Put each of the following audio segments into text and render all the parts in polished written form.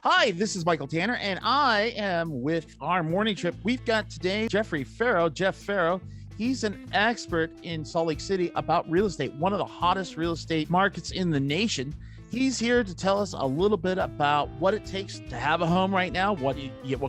Hi, this is Michael Tanner, and I am with our morning trip. We've got today Jeffery Farrell, Jeff Farrell. He's an expert in Salt Lake City about real estate, one of the hottest real estate markets in the nation. He's here to tell us a little bit about what it takes to have a home right now, what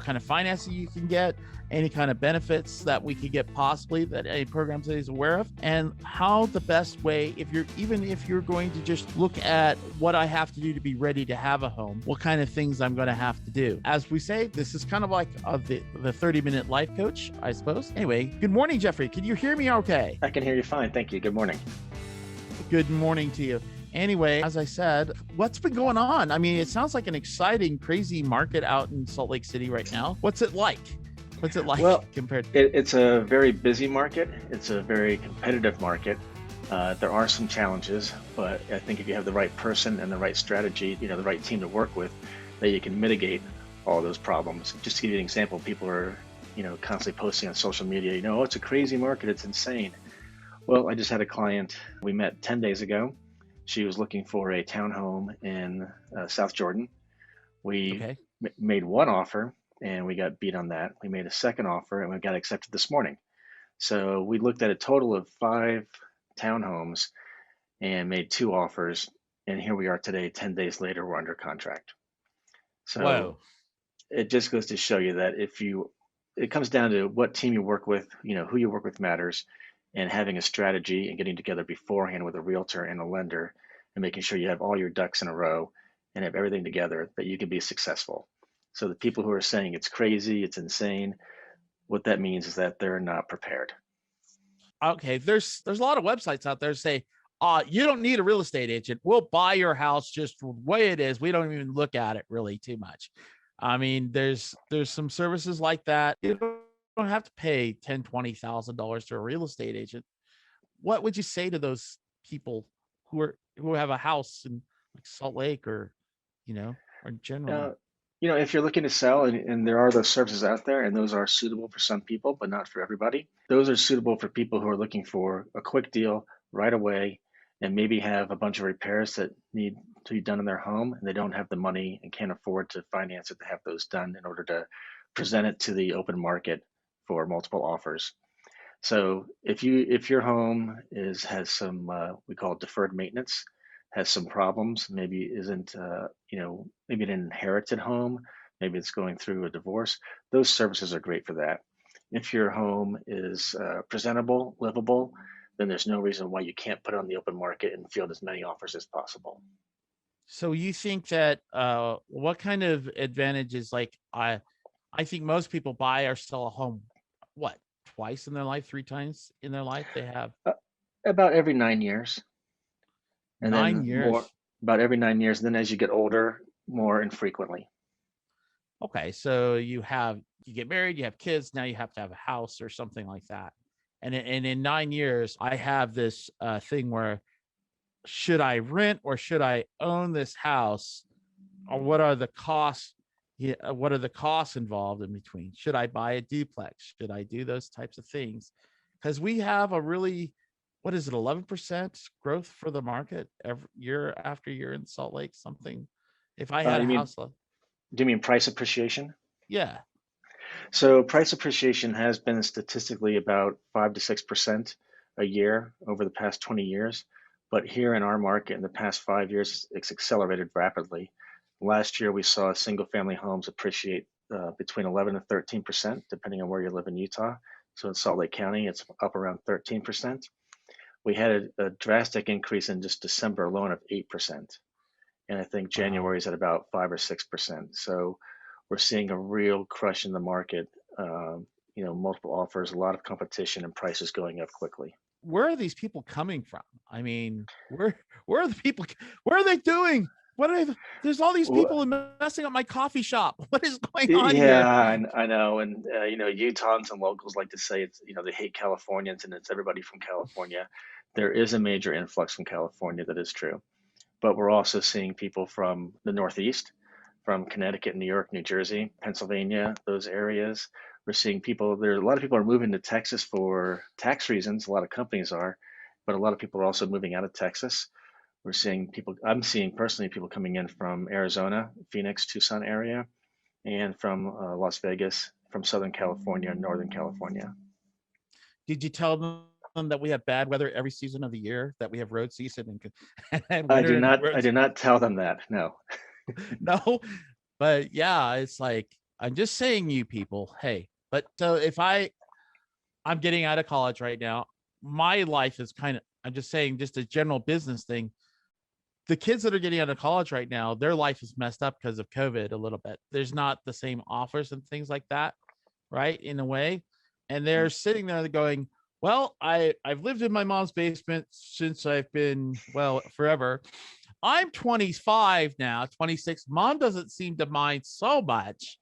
kind of financing you can get, any kind of benefits that we could get possibly that any programs that he's aware of, and how the best way, if you're going to just look at what I have to do to be ready to have a home, what kind of things I'm going to have to do. As we say, this is kind of like the 30-minute life coach, I suppose. Anyway, good morning, Jeffrey. Can you hear me okay? I can hear you fine. Thank you. Good morning. Good morning to you. Anyway, as I said, what's been going on? I mean, it sounds like an exciting, crazy market out in Salt Lake City right now. What's it like? Well, compared to? It's a very busy market. It's a very competitive market. There are some challenges, but I think if you have the right person and the right strategy, the right team to work with, that you can mitigate all those problems. Just to give you an example, people are, constantly posting on social media, oh, it's a crazy market. It's insane. Well, I just had a client. We met 10 days ago. She was looking for a townhome in South Jordan. We made one offer and we got beat on that. We made a second offer and we got accepted this morning. So we looked at a total of 5 townhomes and made 2 offers. And here we are today, 10 days later, we're under contract. So Whoa. It just goes to show you that it comes down to what team you work with, who you work with matters, and having a strategy and getting together beforehand with a realtor and a lender and making sure you have all your ducks in a row and have everything together that you can be successful. So the people who are saying it's crazy, it's insane, what that means is that they're not prepared. Okay, there's a lot of websites out there that say, you don't need a real estate agent. We'll buy your house just the way it is. We don't even look at it really too much. I mean, there's some services like that. You don't have to pay $10,000-$20,000 to a real estate agent. What would you say to those people who have a house in like Salt Lake or generally? If you're looking to sell and there are those services out there and those are suitable for some people, but not for everybody, those are suitable for people who are looking for a quick deal right away and maybe have a bunch of repairs that need to be done in their home and they don't have the money and can't afford to finance it to have those done in order to present it to the open market for multiple offers. So if your home has some we call it deferred maintenance, has some problems, maybe isn't maybe an inherited home, maybe it's going through a divorce, those services are great for that. If your home is presentable, livable, then there's no reason why you can't put it on the open market and field as many offers as possible. So you think that what kind of advantages, like I think most people buy or sell a home, what, twice in their life, 3 times in their life they have? About every 9 years, and 9 then more years. about every 9 years, and then as you get older, more infrequently. Okay, so you get married, you have kids, now you have to have a house or something like that. And in 9 years, I have this thing where should I rent or should I own this house? Or what are the costs? Yeah, what are the costs involved in between? Should I buy a duplex? Should I do those types of things? Because we have a really, what is it, 11% growth for the market every year after year in Salt Lake, something. If I had a You mean, house, do you mean price appreciation? yeah. So price appreciation has been statistically about 5 to 6% a year over the past 20 years. But here in our market in the past 5 years, it's accelerated rapidly. Last year, we saw single family homes appreciate between 11 and 13%, depending on where you live in Utah. So in Salt Lake County, it's up around 13%. We had a drastic increase in just December alone of 8%. And I think Wow. January is at about 5 or 6%. So we're seeing a real crush in the market. Multiple offers, a lot of competition, and prices going up quickly. Where are these people coming from? I mean, where are the people? Where are they doing? There's all these Well, people messing up my coffee shop. What is going on yeah, here? I know, and Utahns and locals like to say it's they hate Californians and it's everybody from California. There is a major influx from California, that is true, but we're also seeing people from the Northeast, from Connecticut, New York, New Jersey, Pennsylvania, those areas. We're seeing a lot of people are moving to Texas for tax reasons. A lot of companies are, but a lot of people are also moving out of Texas. I'm seeing personally people coming in from Arizona, Phoenix, Tucson area, and from Las Vegas, from Southern California and Northern California. Did you tell them that we have bad weather every season of the year, that we have road season and I winter do and not, I roads? do not tell them that. No. No, but yeah, it's like, I'm just saying, you people, hey, but so if I'm getting out of college right now, my life is kind of, I'm just saying, just a general business thing. The kids that are getting out of college right now, their life is messed up because of COVID a little bit. There's not the same offers and things like that, right? In a way. And they're sitting there going, well, I've lived in my mom's basement since I've been, well, forever. I'm 25 now, 26. Mom doesn't seem to mind so much,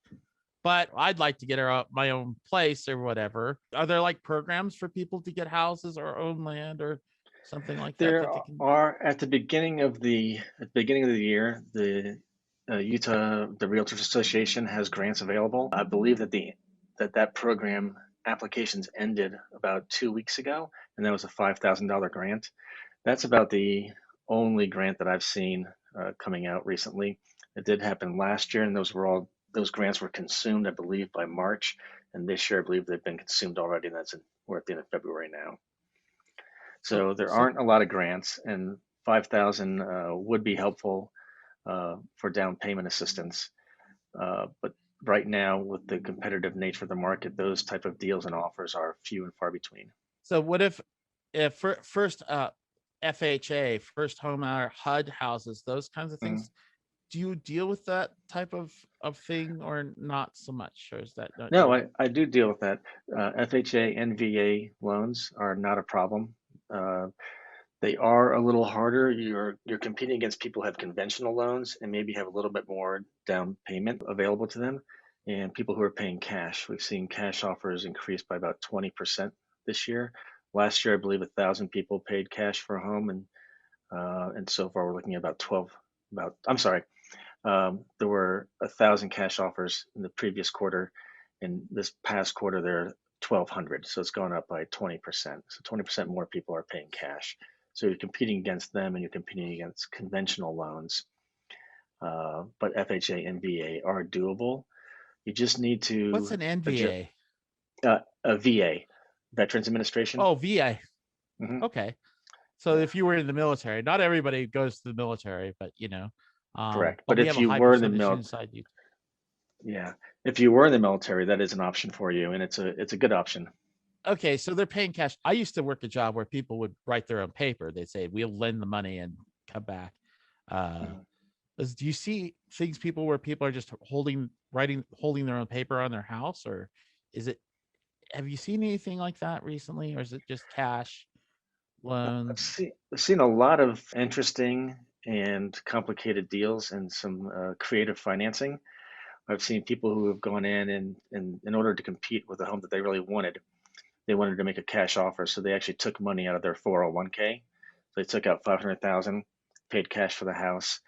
but I'd like to get my own place or whatever. Are there like programs for people to get houses or own land or something like that There that they can? are at the beginning of the year, the Utah the Realtors Association has grants available. I believe that program applications ended about 2 weeks ago, and that was a $5,000 grant. That's about the only grant that I've seen coming out recently. It did happen last year, and those grants were consumed, I believe, by March, and this year I believe they've been consumed already, and we're at the end of February now. So So there so aren't a lot of grants, and 5,000 would be helpful for down payment assistance. But right now, with the competitive nature of the market, those type of deals and offers are few and far between. so what if first FHA, first home or HUD houses, those kinds of Mhm. things, do you deal with that type of thing or not so much, or is that not No, your? I do deal with that. FHA and VA loans are not a problem. Uh, they are a little harder. You're competing against people who have conventional loans and maybe have a little bit more down payment available to them, and people who are paying cash. We've seen cash offers increase by about 20% this year. Last year, I believe 1,000 people paid cash for a home, and so far we're looking at about 12. About I'm sorry, there were 1,000 cash offers in the previous quarter. In this past quarter, there are 1,200. So it's gone up by 20%. So 20% more people are paying cash. So you're competing against them and you're competing against conventional loans. But FHA and VA are doable. You just need What's to an adjust NVA? a VA, Veterans Administration. Oh, VA. Hmm. Okay. So Yeah, if you were in the military, not everybody goes to the military, but correct. but But we if have a you high were in the percentage mil, inside you. yeah, if you were in the military, that is an option for you, and it's a good option. Okay, so they're paying cash. I used to work a job where people would write their own paper. They'd say, "We'll lend the money and come back." Uh, Mhm. do you see things people where people are just holding their own paper on their house, or is it? Have you seen anything like that recently, or is it just cash loans? I've seen a lot of interesting and complicated deals and some creative financing. I've seen people who have gone and in order to compete with a home that they really wanted, they wanted to make a cash offer. So they actually took money out of their 401k. They took out 500,000, paid cash for the house.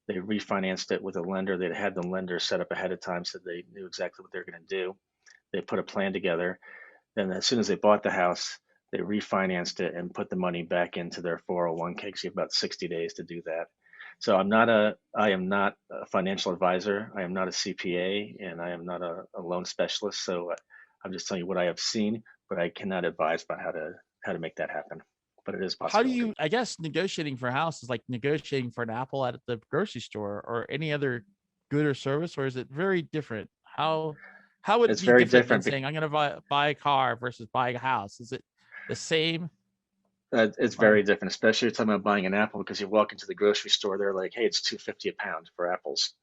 They refinanced it with a lender. They'd had the lender set up ahead of time so they knew exactly what they were going to do. They put a plan together. Then as soon as they bought the house, they refinanced it and put the money back into their 401k because you have about 60 days to do that. So I am not a financial advisor. I am not a CPA, and I am not a loan specialist. So I'm just telling you what I have seen, but I cannot advise about how to make that happen. But it is a How do possibility. you? I guess negotiating for a house is like negotiating for an apple at the grocery store or any other good or service, or is it very different? How would it It's be very different than different. saying I'm going to buy a car versus buying a house? Is it the same? It's Or very different, especially if you're talking about buying an apple because you walk into the grocery store, they're like, "Hey, it's 2.50 a pound for apples,"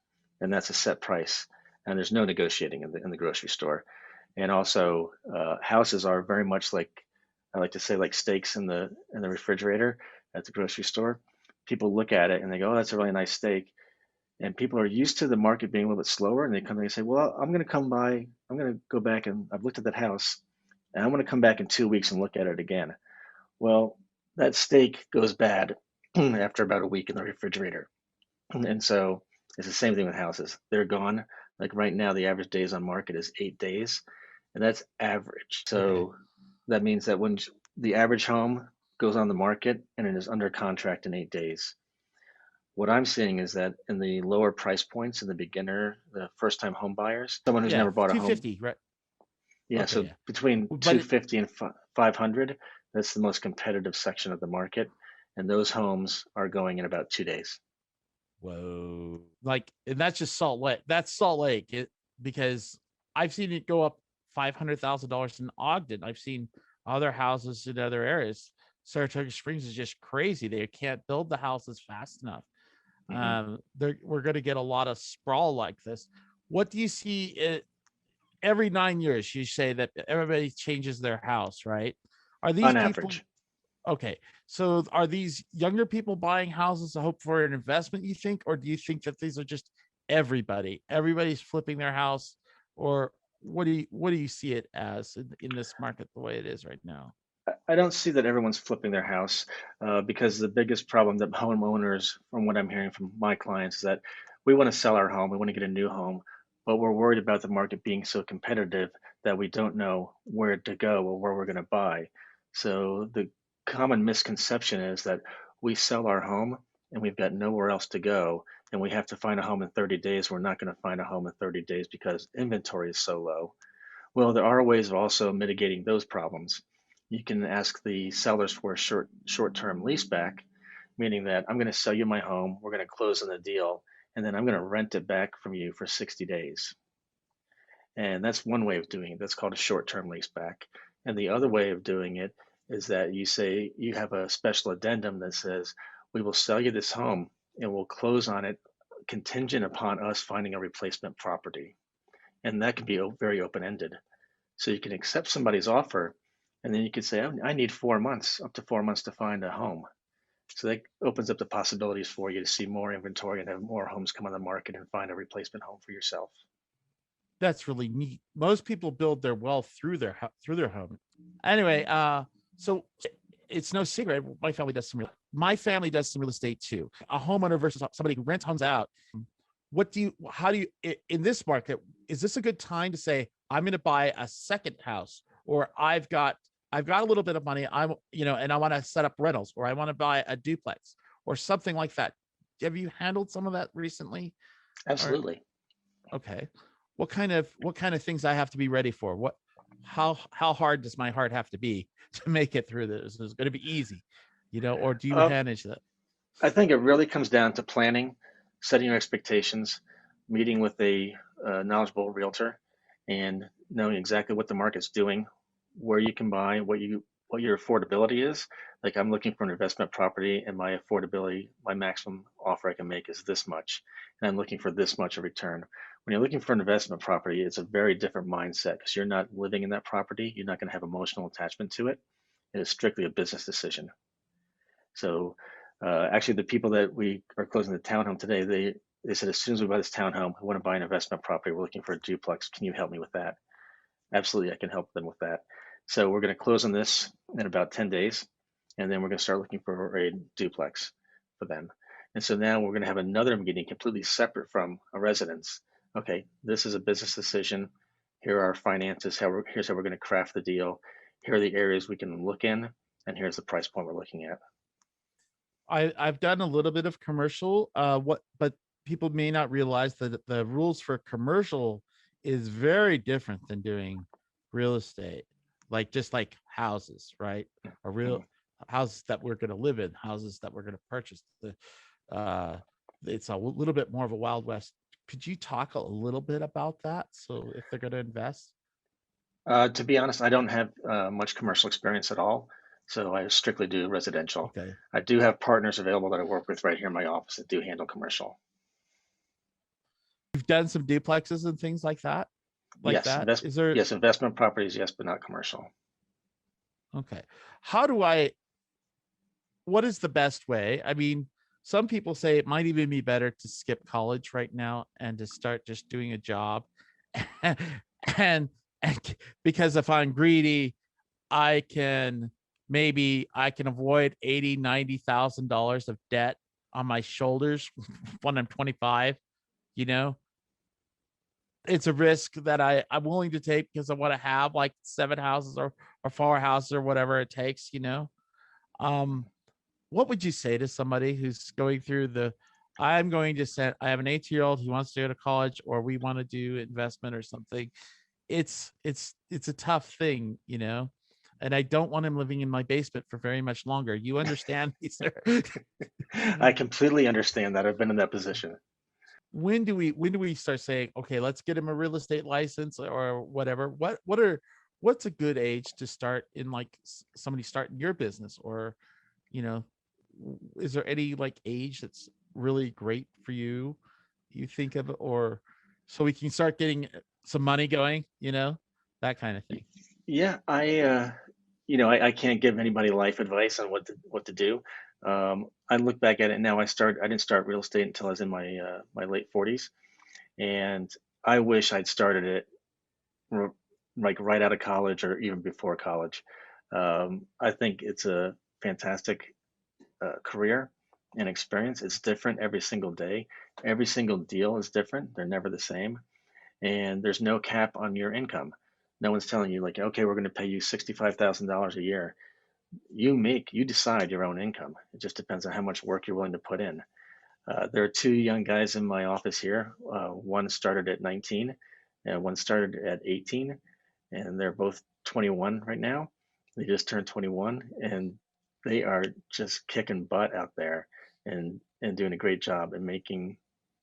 and that's a set price, and there's no negotiating in the grocery store. And also, houses are very much like I like to say, like steaks in the refrigerator at the grocery store. People look at it and they go, "Oh, that's a really nice steak," and people are used to the market being a little bit slower, and they come and they say, "Well, I'm going to come by. I'm going to go back and I've looked at that house, and I'm going to come back in 2 weeks and look at it again." Well, that steak goes bad after about a week in the refrigerator. And so it's the same thing with houses. They're gone. Like right now, the average days on market is 8 days, and that's average. okay, So that means that when the average home goes on the market and it is under contract in 8 days, What I'm seeing is that in the lower price points, in the first time home buyers, someone who's Yeah, never bought a home, 250, right? yeah, Okay, so yeah. between But it, 250 and 500, that's the most competitive section of the market, and those homes are going in about 2 days. whoa, like, and that's just Salt Lake. That's Salt Lake, because I've seen it go up $500,000 in Ogden. I've seen other houses in other areas. Saratoga Springs is just crazy. They can't build the houses fast enough. Hmm. We're going to get a lot of sprawl like this. What do you see every 9 years? You say that everybody changes their house, right? Are these On people average. okay? So are these younger people buying houses to hope for an investment, you think, or do you think that these are just everybody? Everybody's flipping their house, or what do you see it as in this market the way it is right now? I don't see that everyone's flipping their house because the biggest problem that homeowners, from what I'm hearing from my clients, is that we want to sell our home, we want to get a new home, but we're worried about the market being so competitive that we don't know where to go or where we're going to buy. So the common misconception is that we sell our home and we've got nowhere else to go, and we have to find a home in 30 days. We're not going to find a home in 30 days because inventory is so low. Well, there are ways of also mitigating those problems. You can ask the sellers for a short-term lease back, meaning that I'm going to sell you my home, we're going to close on the deal, and then I'm going to rent it back from you for 60 days. And that's one way of doing it. That's called a short-term lease back. And the other way of doing it is that you say you have a special addendum that says, we will sell you this home and we'll close on it contingent upon us finding a replacement property. And that can be very open-ended. So you can accept somebody's offer, and then you could say, I need 4 months, up to 4 months to find a home. So that opens up the possibilities for you to see more inventory and have more homes come on the market and find a replacement home for yourself. That's really neat. Most people build their wealth through their home. Anyway, so it's no secret. My family does some real estate too. A homeowner versus somebody who rents homes out. How do you, in this market, is this a good time to say, I'm going to buy a second house, or I've got a little bit of money, and I want to set up rentals, or I want to buy a duplex or something like that? Have you handled some of that recently? Or Absolutely. okay, what kind of things I have to be ready for? How hard does my heart have to be to make it through this? Is it going to be easy, or do you Uh, manage that? I think it really comes down to planning, setting your expectations, meeting with a knowledgeable realtor, and knowing exactly what the market's doing, where you can buy, what your affordability is. Like I'm looking for an investment property, and my affordability, my maximum offer I can make is this much, and I'm looking for this much of return. When you're looking for an investment property, it's a very different mindset because you're not living in that property. You're not going to have emotional attachment to it. It is strictly a business decision. So actually, the people that we are closing the townhome today, they said as soon as we buy this townhome, we want to buy an investment property. We're looking for a duplex. Can you help me with that? Absolutely, I can help them with that. So we're going to close on this in about 10 days, and then we're going to start looking for a duplex for them. And so now we're going to have another meeting completely separate from a residence. Okay, this is a business decision. Here are our finances. Here's how we're going to craft the deal. Here are the areas we can look in, and here's the price point we're looking at. I've done a little bit of commercial. But people may not realize that the rules for commercial is very different than doing real estate, like just like houses, right? A real Mhm. houses that we're going to live in, houses that we're going to purchase. Uh, it's a little bit more of a wild west. Could you talk a little bit about that? So if they're going to invest, To be honest, I don't have much commercial experience at all, so I strictly do residential. okay, I do have partners available that I work with right here in my office that do handle commercial. you've done some duplexes and things like that. Like Yes, that, is there? investment properties, yes, but not commercial. Okay. How do I what is the best way? I mean, some people say it might even be better to skip college right now and to start just doing a job. and, and because if I'm greedy, I can I can avoid 80, $90,000 of debt on my shoulders when I'm 25, you know? It's a risk that I'm willing to take because I want to have like 7 houses or 4 houses or whatever it takes. Um, what would you say to somebody who's going through I'm going to set, I have an 18-year-old, he wants to go to college, or we want to do investment or something. It's a tough thing, and I don't want him living in my basement for very much longer. You understand me, sir? I completely understand that. I've been in that position. When do we start saying, okay, let's get him a real estate license or whatever? What's a good age to start in, like, somebody starting your business, or you know is there any like age that's really great for you think of, or so we can start getting some money going, that kind of thing? Yeah, I can't give anybody life advice on what to do. I look back at it now. I didn't start real estate until I was in my late 40s, and I wish I'd started it r- like right out of college or even before college. I think it's a fantastic career and experience. It's different every single day. Every single deal is different. They're never the same, and there's no cap on your income. No one's telling you like, okay, we're going to pay you $65,000 a year. You decide your own income. It just depends on how much work you're willing to put in. There are two young guys in my office here. One started at 19, and one started at 18, and they're both 21 right now. They just turned 21, and they are just kicking butt out there and doing a great job and making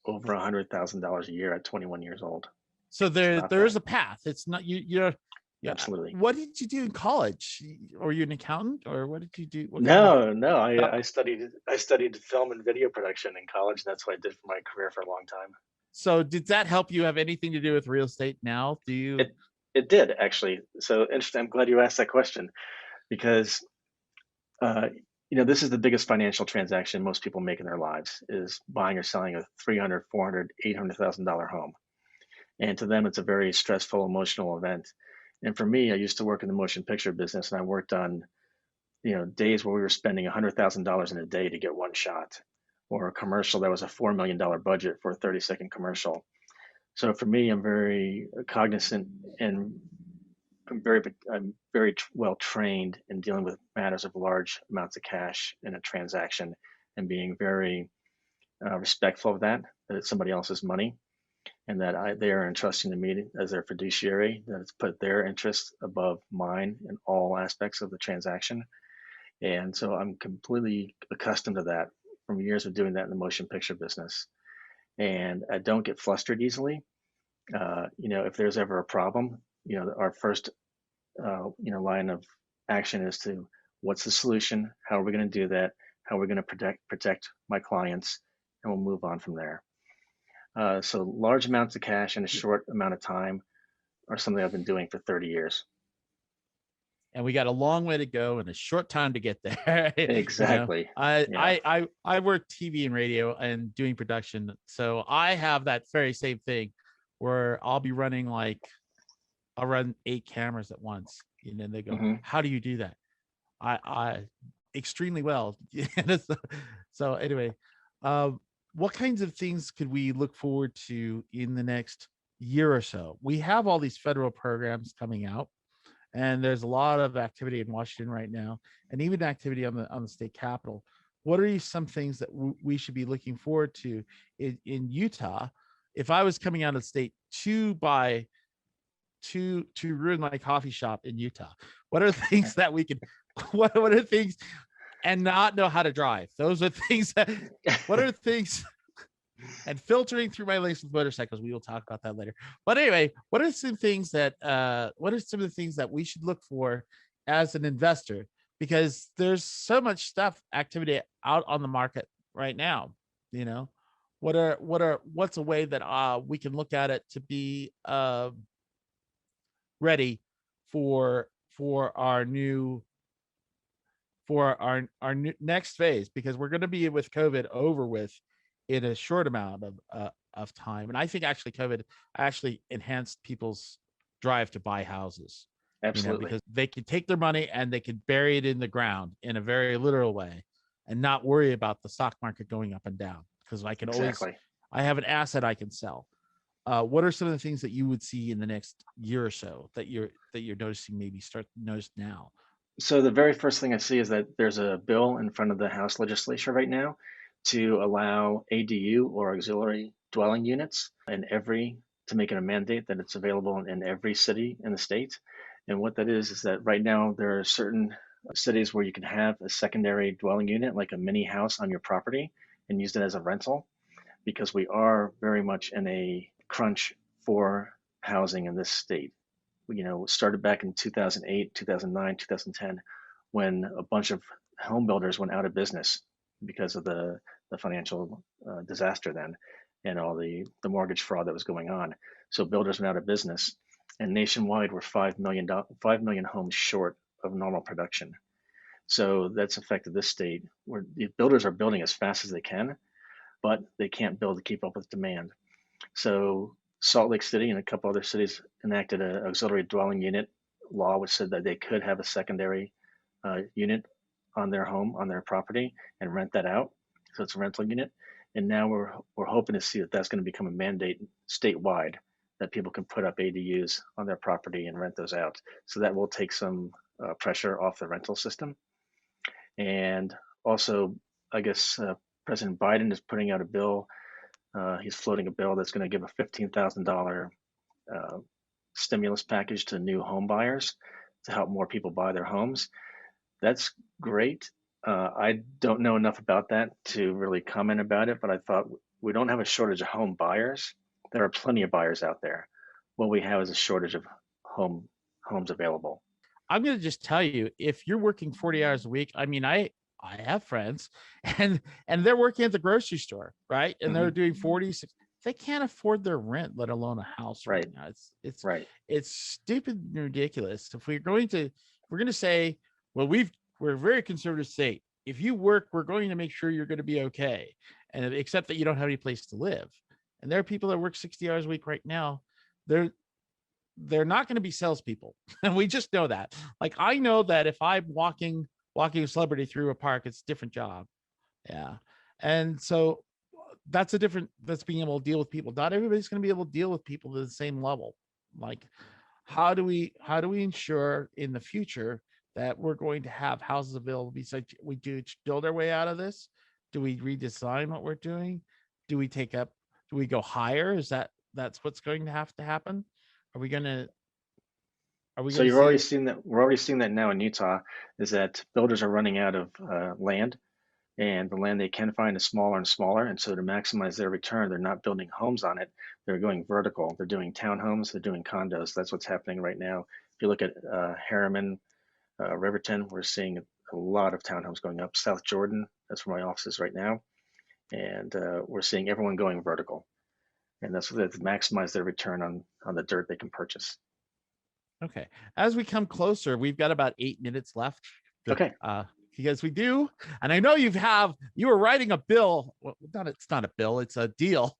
over $100,000 a year at 21 years old. So It's not bad. there's a path. It's not you're yeah. Absolutely. What did you do in college? Or you an accountant, or what did you do? What kind of No, no, job? I studied film and video production in college. That's what I did for my career for a long time. So did that help you have anything to do with real estate now? Do you? It it did actually. So interesting. I'm glad you asked that question because uh, this is the biggest financial transaction most people make in their lives is buying or selling a 300, 400, $800,000 home. And to them, it's a very stressful, emotional event. And for me, I used to work in the motion picture business, and I worked on days where we were spending $100,000 in a day to get one shot, or a commercial that was a $4 million budget for a 30-second commercial. So for me, I'm very cognizant and I'm very well trained in dealing with matters of large amounts of cash in a transaction and being very respectful of that it's somebody else's money and that they are entrusting to me as their fiduciary, that it's put their interests above mine in all aspects of the transaction. And so I'm completely accustomed to that from years of doing that in the motion picture business. And I don't get flustered easily. If there's ever a problem, our first, line of action is to what's the solution? How are we going to do that? How are we going to protect my clients? And we'll move on from there. So large amounts of cash in a short amount of time are something I've been doing for 30 years. And we got a long way to go and a short time to get there. Exactly. I, Yeah. I work TV and radio and doing production, so I have that very same thing where I'll run 8 cameras at once, and they go, hmm how do you do that? I extremely well. So anyway, what kinds of things could we look forward to in the next year or so? We have all these federal programs coming out, and there's a lot of activity in Washington right now, and even activity on the state capitol. What are some things that we should be looking forward to in Utah? If I was coming out of state to buy to ruin my coffee shop in Utah, what are things that we can what are things, and not know how to drive? Those are things that what are things, and filtering through my links with motorcycles. We will talk about that later. But anyway, what are some of the things that we should look for as an investor? Because there's so much activity out on the market right now. What's a way that we can look at it to be ready for our new next phase, because we're going to be with COVID over with in a short amount of time. And I think actually COVID actually enhanced people's drive to buy houses, Absolutely. because they could take their money and they could bury it in the ground in a very literal way and not worry about the stock market going up and down, because Exactly. I have an asset I can sell. What are some of the things that you would see in the next year or so that you're noticing, maybe start to notice now? So the very first thing I see is that there's a bill in front of the House legislature right now to allow ADU or auxiliary dwelling units to make it a mandate that it's available in every city in the state. And what that is that right now there are certain cities where you can have a secondary dwelling unit, like a mini house on your property, and use it as a rental, because we are very much in a crunch for housing in this state. It started back in 2008, 2009, 2010, when a bunch of home builders went out of business because of the financial disaster then, and all the mortgage fraud that was going on. So builders went out of business, and nationwide we're 5 million homes short of normal production. So that's affected this state where the builders are building as fast as they can, but they can't build to keep up with demand. So Salt Lake City and a couple other cities enacted an auxiliary dwelling unit law, which said that they could have a secondary unit on their home, on their property, and rent that out. So it's a rental unit. And now we're hoping to see that that's going to become a mandate statewide, that people can put up ADUs on their property and rent those out. So that will take some pressure off the rental system. And also, I guess President Biden is putting out a bill. He's floating a bill that's going to give a $15,000 stimulus package to new home buyers to help more people buy their homes. That's great. I don't know enough about that to really comment about it, but I thought we don't have a shortage of home buyers. There are plenty of buyers out there. What we have is a shortage of homes available. I'm going to just tell you, if you're working 40 hours a week, I mean, I have friends and they're working at the grocery store, right? And they're doing 46. They can't afford their rent, let alone a house right now. It's right. It's stupid and ridiculous. If we're going to say, well, we're a very conservative state. If you work, we're going to make sure you're going to be okay. And except that you don't have any place to live. And there are people that work 60 hours a week right now. They're not going to be salespeople. And we just know that. Like, I know that if I'm walking a celebrity through a park, it's a different job. Yeah. And so that's being able to deal with people. Not everybody's going to be able to deal with people to the same level. Like, how do we ensure in the future that we're going to have houses available? Besides, we do build our way out of this. Do we redesign what we're doing? Do we go higher? That's what's going to have to happen? Are we gonna So you're already seeing that. We're already seeing that now in Utah, is that builders are running out of land, and the land they can find is smaller and smaller. And so to maximize their return, they're not building homes on it. They're going vertical. They're doing townhomes. They're doing condos. That's what's happening right now. If you look at Harriman, Riverton, we're seeing a lot of townhomes going up. South Jordan, that's where my office is right now, and we're seeing everyone going vertical. And that's what to maximize their return on the dirt they can purchase. Okay. As we come closer, we've got about 8 minutes left. Okay. Because we do, and I know you were writing a bill. Well, it's not a bill, it's a deal,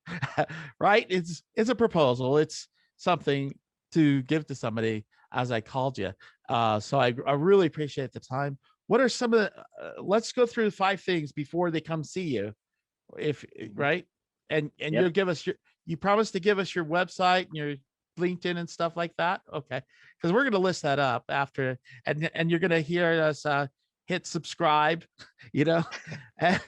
right? It's a proposal. It's something to give to somebody, as I called you. So I really appreciate the time. What are some of the? Let's go through 5 things before they come see you, right? And yep. You'll give us you promised to give us your website and your LinkedIn and stuff like that. Okay. Because we're going to list that up after, and you're going to hear us hit subscribe, and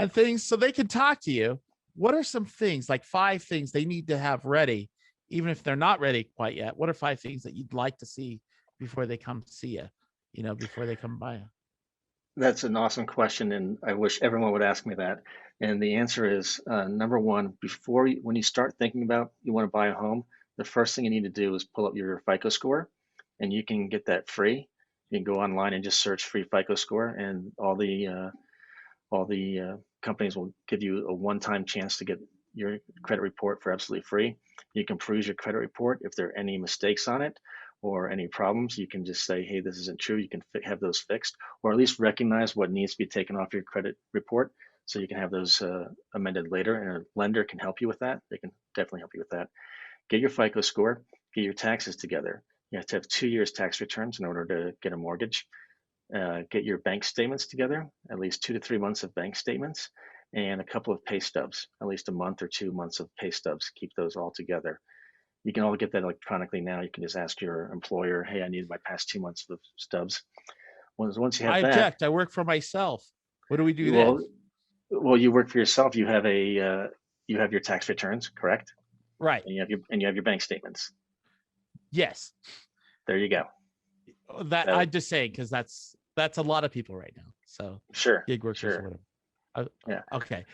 things so they can talk to you. What are some things, like 5 things they need to have ready, even if they're not ready quite yet? What are 5 things that you'd like to see before they come see you, before they come by you? That's an awesome question, and I wish everyone would ask me that. And the answer is number one, when you start thinking about you want to buy a home, the first thing you need to do is pull up your FICO score, and you can get that free. You can go online and just search free FICO score, and all the companies will give you a one-time chance to get your credit report for absolutely free. You can peruse your credit report. If there are any mistakes on it or any problems, you can just say, hey, this isn't true. You can have those fixed, or at least recognize what needs to be taken off your credit report, so you can have those amended later, and a lender can help you with that. They can definitely help you with that. Get your FICO score, get your taxes together. You have to have 2 years tax returns in order to get a mortgage. Get your bank statements together, at least 2 to 3 months of bank statements, and a couple of pay stubs, at least a month or 2 months of pay stubs. Keep those all together. You can all get that electronically now. You can just ask your employer, hey, I need my past 2 months of stubs. Once you have that. I object. I work for myself. What do we do then? Well, you work for yourself. You have you have your tax returns, correct? Right. And you have your bank statements. Yes. There you go. That That I'm just saying because that's a lot of people right now. So sure, gig workers or sure. whatever. Yeah. Okay.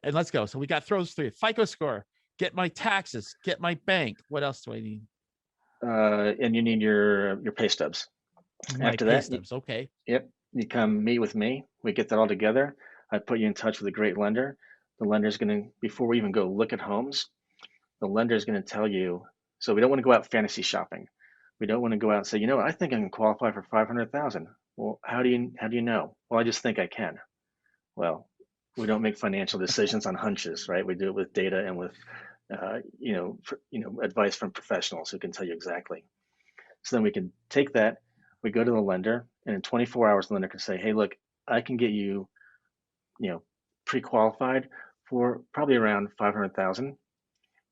And let's go. So we got throws three. FICO score. Get my taxes. Get my bank. What else do I need? And you need your pay stubs. My After pay that, stubs. Okay. yep, you come meet with me. We get that all together. I put you in touch with a great lender. The lender's going to, before we even go look at homes, the lender is going to tell you. So we don't want to go out fantasy shopping. We don't want to go out and say, you know, I think I can qualify for 500,000. Well, how do you know? Well, I just think I can. Well, we don't make financial decisions on hunches, right? We do it with data and with, advice from professionals who can tell you exactly. So then we can take that, we go to the lender, and in 24 hours, the lender can say, hey, look, I can get you, you know, pre-qualified for probably around 500,000.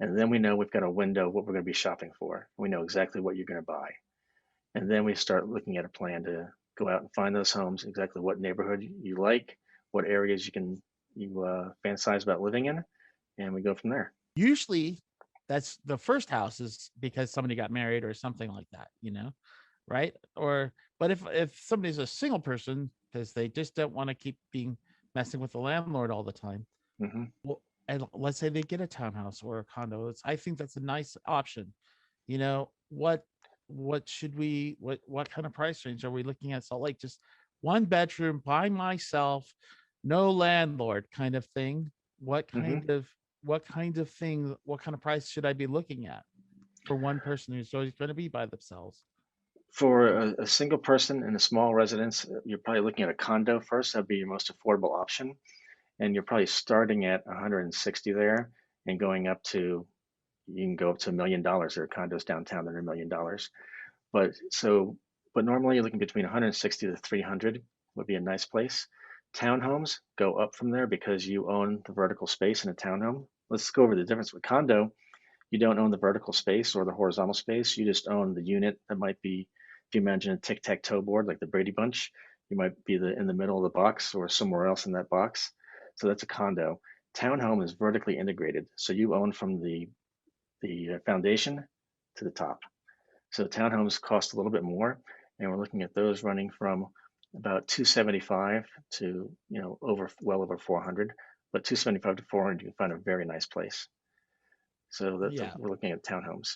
And then we know we've got a window of what we're going to be shopping for. We know exactly what you're going to buy. And then we start looking at a plan to go out and find those homes, exactly what neighborhood you like, what areas you fantasize about living in, and we go from there. Usually that's the first house is because somebody got married or something like that, right? But if somebody's a single person because they just don't want to keep being messing with the landlord all the time, Mm-hmm. well, and let's say they get a townhouse or a condo, I think that's a nice option. What should what kind of price range are we looking at? Salt Lake, just one bedroom by myself, no landlord kind of thing. What Mm-hmm. kind of thing, what kind of price should I be looking at for one person who's always going to be by themselves? For a single person in a small residence, you're probably looking at a condo first. That'd be your most affordable option. And you're probably starting at 160 there and going up to, you can go up to $1 million. There are condos downtown that are $1 million. But normally you're looking between 160 to 300 would be a nice place. Townhomes go up from there because you own the vertical space in a townhome. Let's go over the difference with condo. You don't own the vertical space or the horizontal space. You just own the unit that might be, if you imagine a tic-tac-toe board like the Brady Bunch, you might be in the middle of the box or somewhere else in that box. So that's a condo. Townhome is vertically integrated. So you own from the foundation to the top. So townhomes cost a little bit more, and we're looking at those running from about 275 to well over 400. But 275 to 400, you can find a very nice place. So we're looking at townhomes.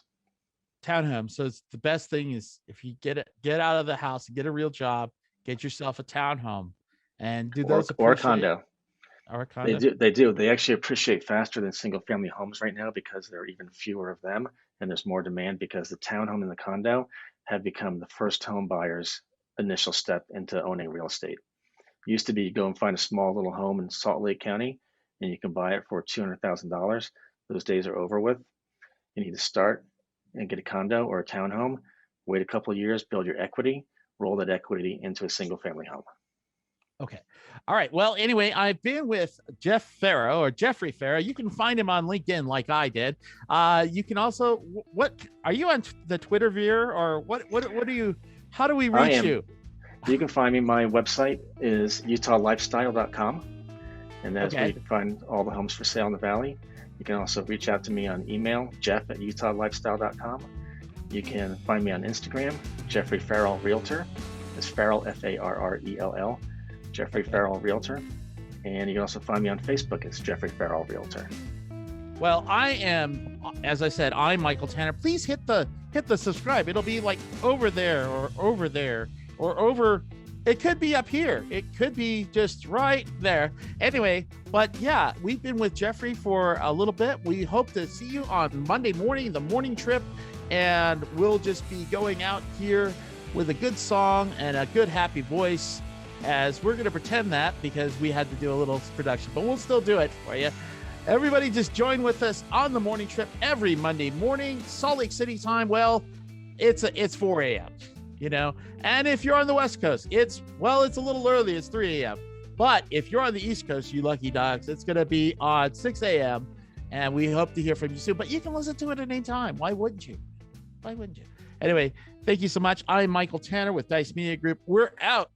Townhome. So it's the best thing is if you get out of the house and get a real job, get yourself a townhome, and do those or a appreciate? condo. Or a condo? They do. They actually appreciate faster than single family homes right now because there are even fewer of them and there's more demand because the townhome and the condo have become the first home buyer's initial step into owning real estate. It used to be you go and find a small little home in Salt Lake County and you can buy it for $200,000. Those days are over with. You need to start and get a condo or a townhome, wait a couple of years, build your equity, roll that equity into a single family home. Okay. All right. Well, anyway, I've been with Jeffery Farrell. You can find him on LinkedIn like I did. You can also, what are you on the Twitter Veer or what are you, how do we reach you? You can find me. My website is utahlifestyle.com, and that's where you can find all the homes for sale in the Valley. You can also reach out to me on email, jeff@utahlifestyle.com. You can find me on Instagram, Jeffery Farrell Realtor. It's Farrell, Farrell, Jeffery Farrell Realtor. And you can also find me on Facebook. It's Jeffery Farrell Realtor. Well, I am, as I said, I'm Michael Tanner. Please hit the subscribe. It'll be like over there or over there or over. It could be up here. It could be just right there. Anyway, but yeah, we've been with Jeffery for a little bit. We hope to see you on Monday morning, the morning trip, and we'll just be going out here with a good song and a good happy voice, as we're going to pretend that because we had to do a little production, but we'll still do it for you. Everybody just join with us on the morning trip every Monday morning, Salt Lake City time. Well, it's 4 a.m., and if you're on the West Coast, it's a little early. It's 3 a.m. But if you're on the East Coast, you lucky dogs, it's going to be on 6 a.m. And we hope to hear from you soon, but you can listen to it at any time. Why wouldn't you? Anyway, thank you so much. I'm Michael Tanner with Dice Media Group. We're out.